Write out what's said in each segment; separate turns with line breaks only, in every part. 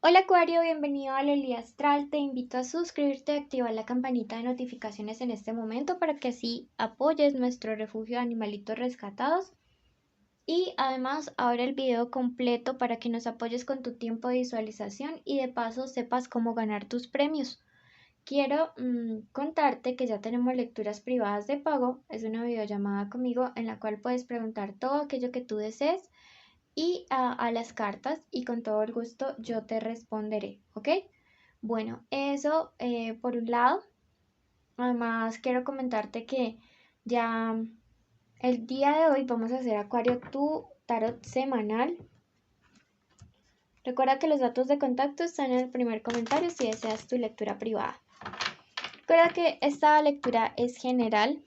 Hola Acuario, bienvenido a Lely Astral. Te invito a suscribirte y activar la campanita de notificaciones en este momento para que así apoyes nuestro refugio de animalitos rescatados. Y además ahora el video completo para que nos apoyes con tu tiempo de visualización y de paso sepas cómo ganar tus premios. Quiero contarte que ya tenemos lecturas privadas de pago. Es una videollamada conmigo en la cual puedes preguntar todo aquello que tú desees y a las cartas y con todo el gusto yo te responderé, ¿ok? Bueno, eso por un lado. Además quiero comentarte que ya el día de hoy vamos a hacer Acuario tu tarot semanal. Recuerda que los datos de contacto están en el primer comentario si deseas tu lectura privada. Recuerda que esta lectura es general.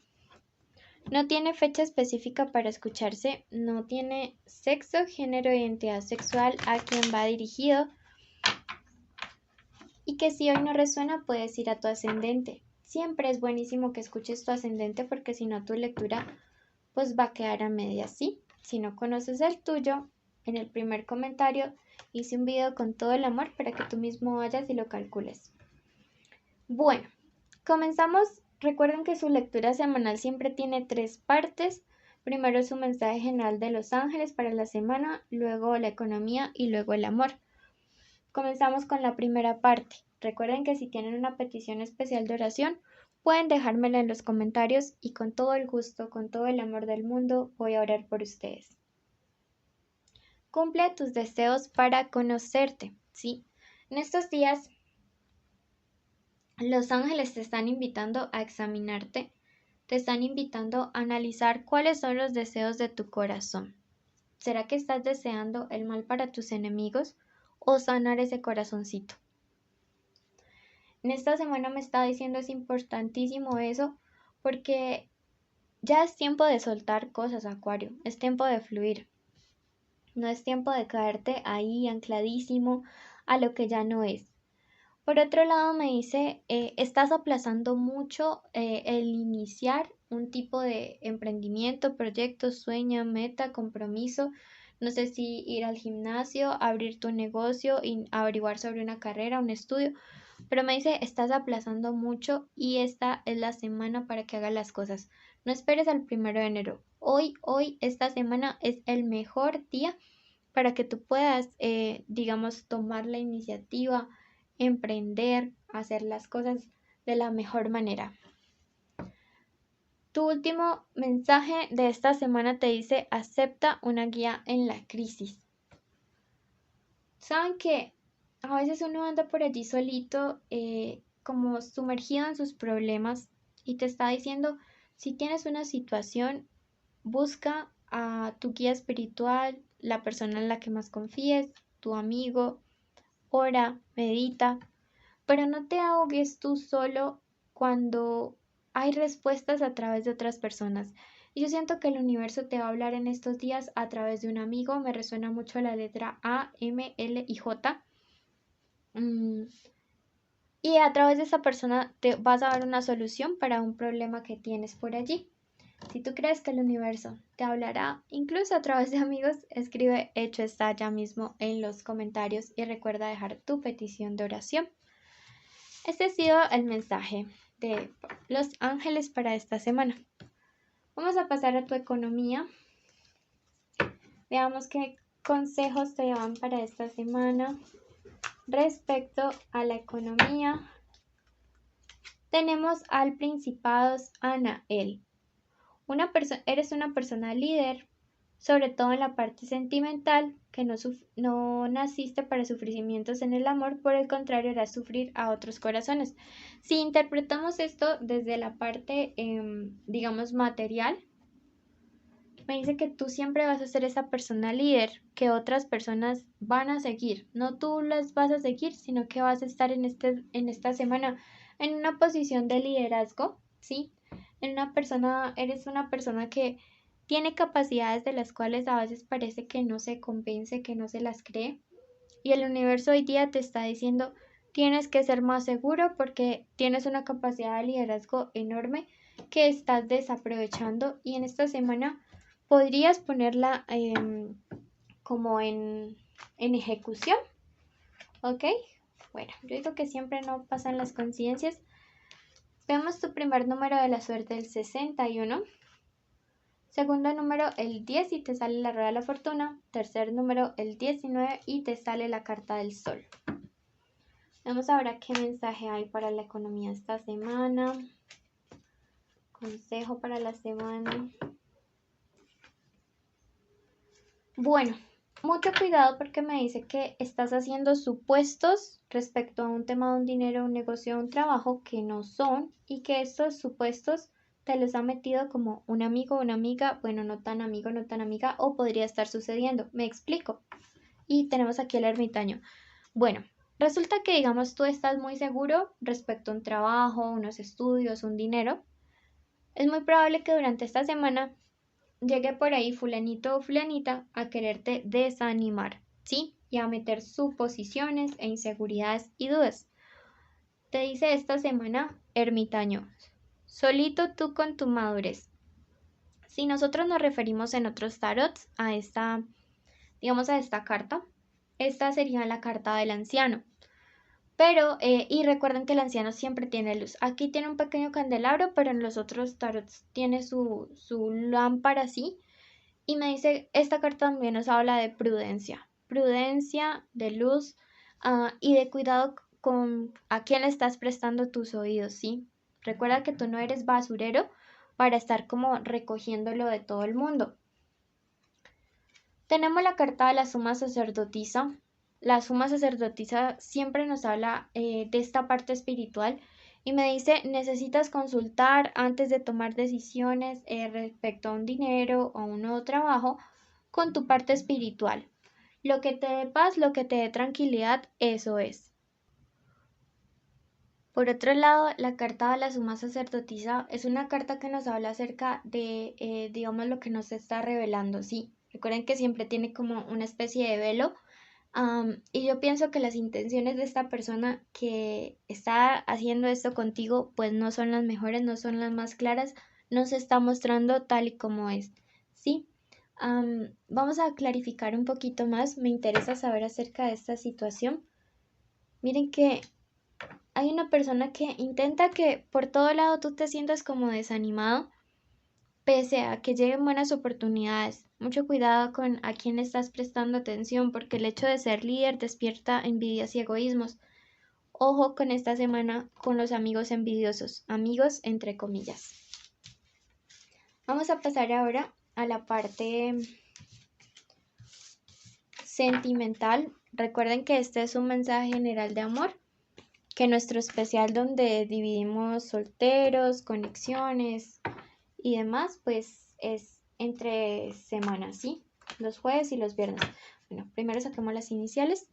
No tiene fecha específica para escucharse, no tiene sexo, género, identidad sexual a quien va dirigido y que si hoy no resuena puedes ir a tu ascendente. Siempre es buenísimo que escuches tu ascendente porque si no tu lectura pues va a quedar a medias, ¿sí? Si no conoces el tuyo, en el primer comentario hice un video con todo el amor para que tú mismo vayas y lo calcules. Bueno, comenzamos. Recuerden que su lectura semanal siempre tiene 3 partes. Primero es un mensaje general de los ángeles para la semana, luego la economía y luego el amor. Comenzamos con la primera parte. Recuerden que si tienen una petición especial de oración, pueden dejármela en los comentarios y con todo el gusto, con todo el amor del mundo, voy a orar por ustedes. Cumple tus deseos para conocerte, ¿sí? En estos días los ángeles te están invitando a examinarte, te están invitando a analizar cuáles son los deseos de tu corazón. ¿Será que estás deseando el mal para tus enemigos o sanar ese corazoncito? En esta semana me está diciendo es importantísimo eso porque ya es tiempo de soltar cosas, Acuario, es tiempo de fluir. No es tiempo de caerte ahí ancladísimo a lo que ya no es. Por otro lado, me dice, estás aplazando mucho el iniciar un tipo de emprendimiento, proyecto, sueño, meta, compromiso. No sé si ir al gimnasio, abrir tu negocio y averiguar sobre una carrera, un estudio. Pero me dice, estás aplazando mucho y esta es la semana para que hagas las cosas. No esperes al 1 de enero. Hoy, esta semana es el mejor día para que tú puedas, digamos, tomar la iniciativa, emprender, hacer las cosas de la mejor manera. Tu último mensaje de esta semana te dice, acepta una guía en la crisis. Saben que a veces uno anda por allí solito, como sumergido en sus problemas y te está diciendo, si tienes una situación, busca a tu guía espiritual, la persona en la que más confíes, tu amigo, ora, medita, pero no te ahogues tú solo cuando hay respuestas a través de otras personas. Y yo siento que el universo te va a hablar en estos días a través de un amigo. Me resuena mucho la letra A, M, L y J. Y a través de esa persona te vas a dar una solución para un problema que tienes por allí. Si tú crees que el universo te hablará incluso a través de amigos, escribe hecho está ya mismo en los comentarios y recuerda dejar tu petición de oración. Este ha sido el mensaje de los ángeles para esta semana. Vamos a pasar a tu economía. Veamos qué consejos te dan para esta semana respecto a la economía. Tenemos al Principados Anael. Eres una persona líder, sobre todo en la parte sentimental, que no naciste para sufrimientos en el amor, por el contrario, harás sufrir a otros corazones. Si interpretamos esto desde la parte, digamos, material, me dice que tú siempre vas a ser esa persona líder que otras personas van a seguir. No tú las vas a seguir, sino que vas a estar en esta semana en una posición de liderazgo, ¿sí? Eres una persona que tiene capacidades de las cuales a veces parece que no se convence, que no se las cree. Y el universo hoy día te está diciendo, tienes que ser más seguro porque tienes una capacidad de liderazgo enorme que estás desaprovechando y en esta semana podrías ponerla como en ejecución. ¿Ok? Bueno, yo digo que siempre no pasan las coincidencias. Vemos tu primer número de la suerte, el 61. Segundo número, el 10 y te sale la rueda de la fortuna. Tercer número, el 19 y te sale la carta del sol. Vamos ahora qué mensaje hay para la economía esta semana. Consejo para la semana. Bueno, mucho cuidado porque me dice que estás haciendo supuestos respecto a un tema de un dinero, un negocio, un trabajo que no son y que estos supuestos te los ha metido como un amigo o una amiga, bueno, no tan amigo, no tan amiga, o podría estar sucediendo. Me explico. Y tenemos aquí el ermitaño. Bueno, resulta que digamos tú estás muy seguro respecto a un trabajo, unos estudios, un dinero. Es muy probable que durante esta semana llegue por ahí fulanito o fulanita a quererte desanimar, ¿sí? Y a meter suposiciones e inseguridades y dudas. Te dice esta semana, ermitaño, solito tú con tu madurez. Si nosotros nos referimos en otros tarots a esta, digamos a esta carta, esta sería la carta del anciano. Pero, y recuerden que el anciano siempre tiene luz. Aquí tiene un pequeño candelabro, pero en los otros tarots tiene su lámpara así. Y me dice, esta carta también nos habla de prudencia. Prudencia, de luz y de cuidado con a quién le estás prestando tus oídos, ¿sí? Recuerda que tú no eres basurero para estar como recogiéndolo de todo el mundo. Tenemos la carta de la suma sacerdotisa. La suma sacerdotisa siempre nos habla de esta parte espiritual y me dice, necesitas consultar antes de tomar decisiones respecto a un dinero o un nuevo trabajo con tu parte espiritual. Lo que te dé paz, lo que te dé tranquilidad, eso es. Por otro lado, la carta de la suma sacerdotisa es una carta que nos habla acerca de, digamos, lo que nos está revelando, ¿sí? Recuerden que siempre tiene como una especie de velo. Y yo pienso que las intenciones de esta persona que está haciendo esto contigo, pues no son las mejores, no son las más claras, no se está mostrando tal y como es, ¿sí? Vamos a clarificar un poquito más, me interesa saber acerca de esta situación. Miren que hay una persona que intenta que por todo lado tú te sientas como desanimado, pese a que lleguen buenas oportunidades. Mucho cuidado con a quién le estás prestando atención, porque el hecho de ser líder despierta envidias y egoísmos. Ojo con esta semana con los amigos envidiosos, amigos entre comillas. Vamos a pasar ahora a la parte sentimental. Recuerden que este es un mensaje general de amor, que nuestro especial donde dividimos solteros, conexiones y demás, pues es entre semanas, ¿sí? Los jueves y los viernes. Bueno, primero saquemos las iniciales.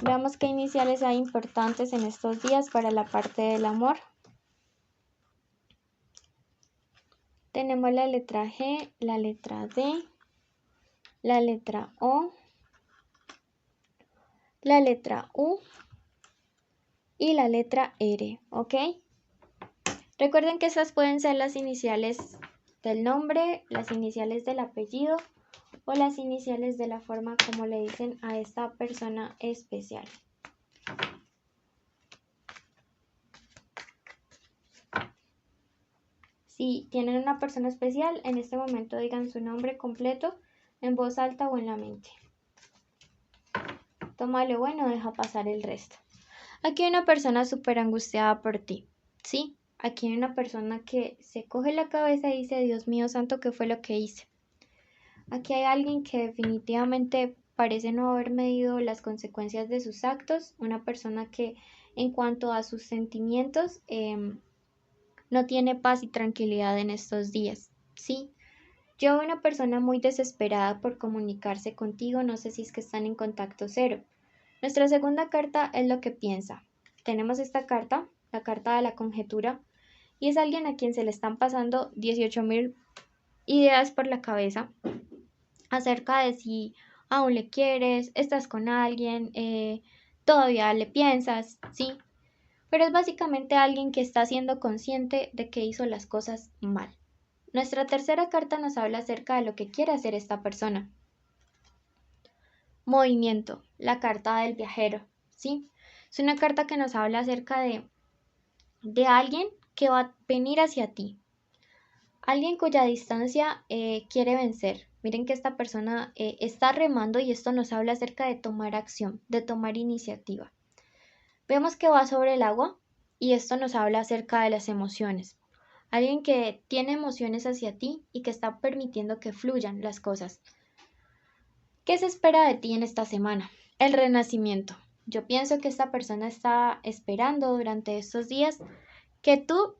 Veamos qué iniciales hay importantes en estos días para la parte del amor. Tenemos la letra G, la letra D, la letra O, la letra U y la letra R, ¿ok? Recuerden que estas pueden ser las iniciales del nombre, las iniciales del apellido o las iniciales de la forma como le dicen a esta persona especial. Si tienen una persona especial, en este momento digan su nombre completo en voz alta o en la mente. Toma lo bueno, deja pasar el resto. Aquí hay una persona súper angustiada por ti, ¿sí? Aquí hay una persona que se coge la cabeza y dice, Dios mío santo, ¿qué fue lo que hice? Aquí hay alguien que definitivamente parece no haber medido las consecuencias de sus actos, una persona que en cuanto a sus sentimientos no tiene paz y tranquilidad en estos días, ¿sí? Yo veo una persona muy desesperada por comunicarse contigo, no sé si es que están en contacto cero. Nuestra segunda carta es lo que piensa. Tenemos esta carta, la carta de la conjetura, y es alguien a quien se le están pasando 18.000 ideas por la cabeza acerca de si aún le quieres, estás con alguien, todavía le piensas, ¿sí? Pero es básicamente alguien que está siendo consciente de que hizo las cosas mal. Nuestra tercera carta nos habla acerca de lo que quiere hacer esta persona. movimiento, la carta del viajero, ¿sí? Es una carta que nos habla acerca de alguien que va a venir hacia ti, alguien cuya distancia quiere vencer. Miren que esta persona está remando y esto nos habla acerca de tomar acción, de tomar iniciativa. Vemos que va sobre el agua y esto nos habla acerca de las emociones. Alguien que tiene emociones hacia ti y que está permitiendo que fluyan las cosas. ¿Qué se espera de ti en esta semana? El renacimiento. Yo pienso que esta persona está esperando durante estos días que tú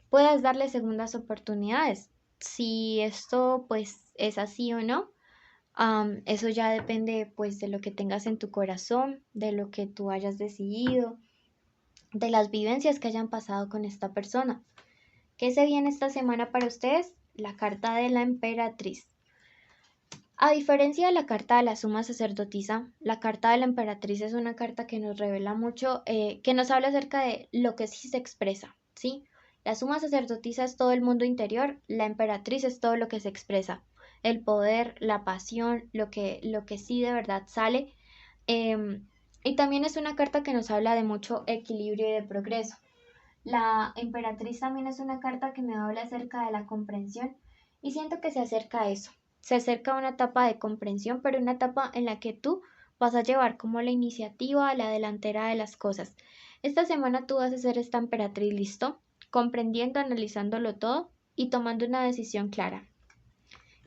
puedas darle segundas oportunidades. Si esto pues es así o no, eso ya depende pues de lo que tengas en tu corazón, de lo que tú hayas decidido, de las vivencias que hayan pasado con esta persona. ¿Qué se viene esta semana para ustedes? La carta de la emperatriz. A diferencia de la carta de la suma sacerdotisa, la carta de la emperatriz es una carta que nos revela mucho, que nos habla acerca de lo que sí se expresa, ¿sí? La suma sacerdotisa es todo el mundo interior, la emperatriz es todo lo que se expresa, el poder, la pasión, lo que sí de verdad sale. Y también es una carta que nos habla de mucho equilibrio y de progreso. La emperatriz también es una carta que me habla acerca de la comprensión y siento que se acerca a eso. Se acerca a una etapa de comprensión, pero una etapa en la que tú vas a llevar como la iniciativa, la delantera de las cosas. Esta semana tú vas a ser esta emperatriz, ¿listo? Comprendiendo, analizándolo todo y tomando una decisión clara.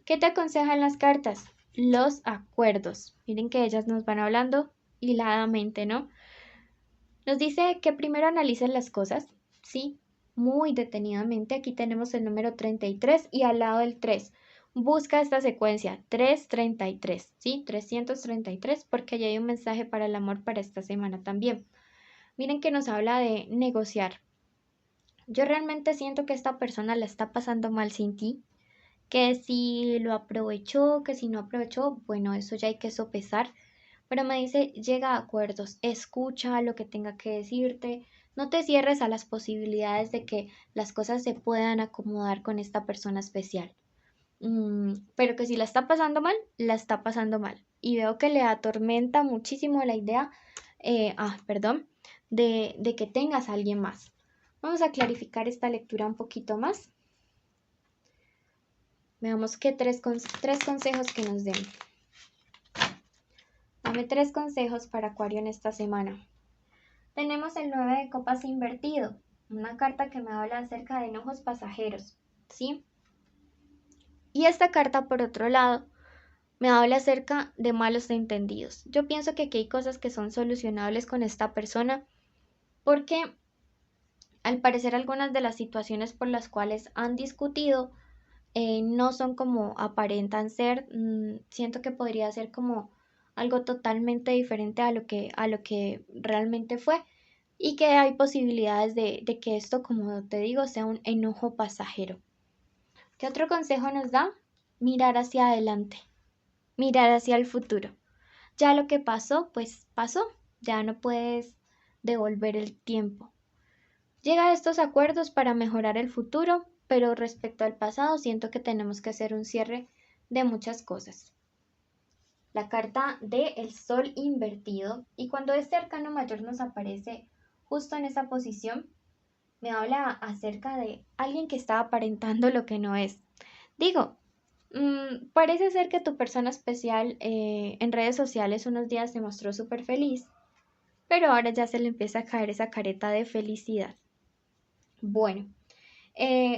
¿Qué te aconsejan las cartas? Los acuerdos. Miren que ellas nos van hablando hiladamente, ¿no? Nos dice que primero analices las cosas, ¿sí? Muy detenidamente. Aquí tenemos el número 33 y al lado del 3. Busca esta secuencia, 333, ¿sí? 333, porque allí hay un mensaje para el amor para esta semana también. Miren que nos habla de negociar. Yo realmente siento que esta persona la está pasando mal sin ti, que si lo aprovechó, que si no aprovechó, bueno, eso ya hay que sopesar. Pero me dice, llega a acuerdos, escucha lo que tenga que decirte, no te cierres a las posibilidades de que las cosas se puedan acomodar con esta persona especial. Pero que si la está pasando mal, la está pasando mal. Y veo que le atormenta muchísimo la idea, perdón, de que tengas a alguien más. Vamos a clarificar esta lectura un poquito más. Veamos qué tres consejos que nos den. Dame 3 consejos para Acuario en esta semana. Tenemos el 9 de copas invertido, una carta que me habla acerca de enojos pasajeros, ¿sí? Y esta carta, por otro lado, me habla acerca de malos entendidos. Yo pienso que aquí hay cosas que son solucionables con esta persona, porque al parecer algunas de las situaciones por las cuales han discutido no son como aparentan ser. Siento que podría ser como algo totalmente diferente a lo que realmente fue y que hay posibilidades de que esto, como te digo, sea un enojo pasajero. ¿Qué otro consejo nos da? Mirar hacia adelante, mirar hacia el futuro. Ya lo que pasó, pues pasó, ya no puedes devolver el tiempo. Llega a estos acuerdos para mejorar el futuro, pero respecto al pasado siento que tenemos que hacer un cierre de muchas cosas. La carta de el sol invertido, y cuando este arcano mayor nos aparece justo en esa posición, me habla acerca de alguien que está aparentando lo que no es. Digo, parece ser que tu persona especial en redes sociales unos días se mostró súper feliz, pero ahora ya se le empieza a caer esa careta de felicidad. Bueno,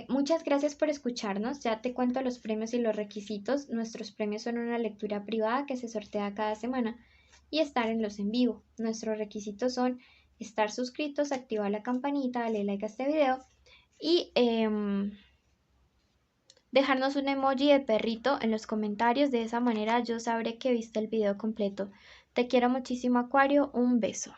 muchas gracias por escucharnos. Ya te cuento los premios y los requisitos. Nuestros premios son una lectura privada que se sortea cada semana y estar en los en vivo. Nuestros requisitos son estar suscritos, activar la campanita, darle like a este video y dejarnos un emoji de perrito en los comentarios. De esa manera yo sabré que viste el video completo. Te quiero muchísimo, Acuario. Un beso.